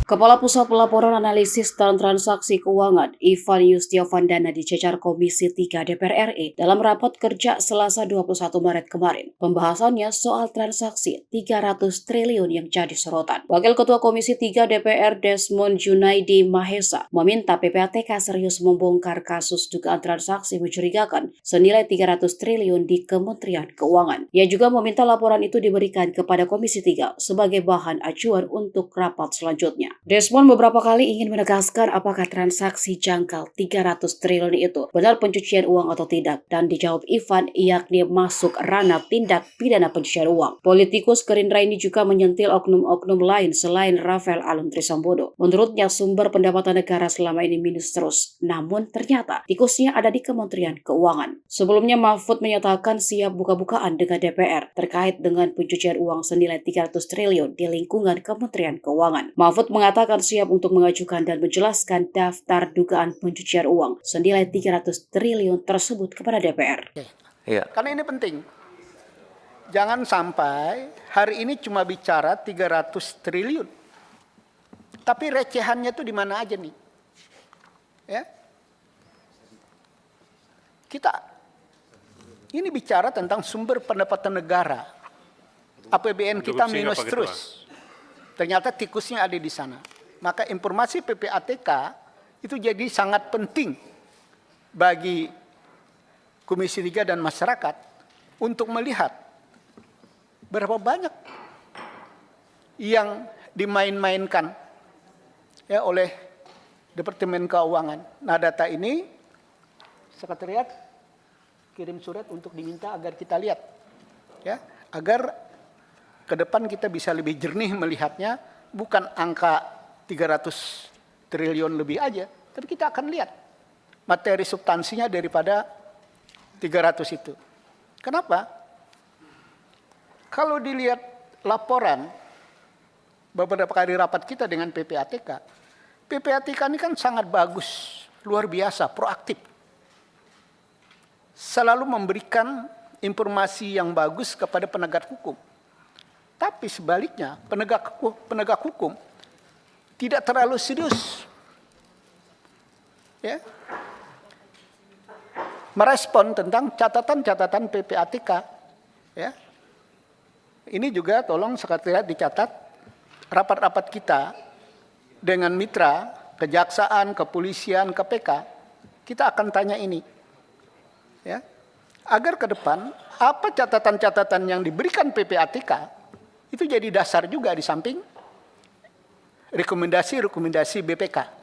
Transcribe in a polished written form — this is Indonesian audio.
Kepala Pusat Pelaporan Analisis dan Transaksi Keuangan, Ivan Yustiavandana dicecar Komisi 3 DPR RI dalam rapat kerja Selasa 21 Maret kemarin. Pembahasannya soal transaksi 300 triliun yang jadi sorotan. Wakil Ketua Komisi 3 DPR Desmond Junaidi Mahesa meminta PPATK serius membongkar kasus dugaan transaksi mencurigakan senilai 300 triliun di Kementerian Keuangan. Ia juga meminta laporan itu diberikan kepada Komisi 3 sebagai bahan acuan untuk rapat selanjutnya. Desmond beberapa kali ingin menegaskan apakah transaksi jangkal 300 triliun itu benar pencucian uang atau tidak, dan dijawab Ivan yakni masuk ranah tindak pidana pencucian uang. Politikus Gerindra ini juga menyentil oknum-oknum lain selain Rafael Alun Trisambodo. Menurutnya sumber pendapatan negara selama ini minus terus, namun ternyata tikusnya ada di Kementerian Keuangan. Sebelumnya Mahfud menyatakan siap buka-bukaan dengan DPR terkait dengan pencucian uang senilai 300 triliun di lingkungan Kementerian Keuangan. Mahfud mengatakan siap untuk mengajukan dan menjelaskan daftar dugaan pencucian uang senilai 300 triliun tersebut kepada DPR. Iya. Karena ini penting. Jangan sampai hari ini cuma bicara 300 triliun. Tapi recehannya tuh di mana aja nih? Ya. Kita ini bicara tentang sumber pendapatan negara. APBN kita minus terus. Ternyata tikusnya ada di sana. Maka informasi PPATK itu jadi sangat penting bagi Komisi 3 dan masyarakat untuk melihat berapa banyak yang dimain-mainkan ya oleh Departemen Keuangan. Nah, data ini Sekretariat kirim surat untuk diminta agar kita lihat, ya, agar ke depan kita bisa lebih jernih melihatnya, bukan angka 300 triliun lebih aja, tapi kita akan lihat materi substansinya daripada 300 itu. Kenapa? Kalau dilihat laporan beberapa kali rapat kita dengan PPATK, PPATK ini kan sangat bagus, luar biasa, proaktif. Selalu memberikan informasi yang bagus kepada penegak hukum. Tapi sebaliknya, penegak hukum tidak terlalu serius, ya, merespon tentang catatan-catatan PPATK. Ya. Ini juga tolong sekretariat dicatat rapat-rapat kita dengan mitra, kejaksaan, kepolisian, KPK. Kita akan tanya ini, ya, agar ke depan apa catatan-catatan yang diberikan PPATK itu jadi dasar juga di samping rekomendasi-rekomendasi BPK.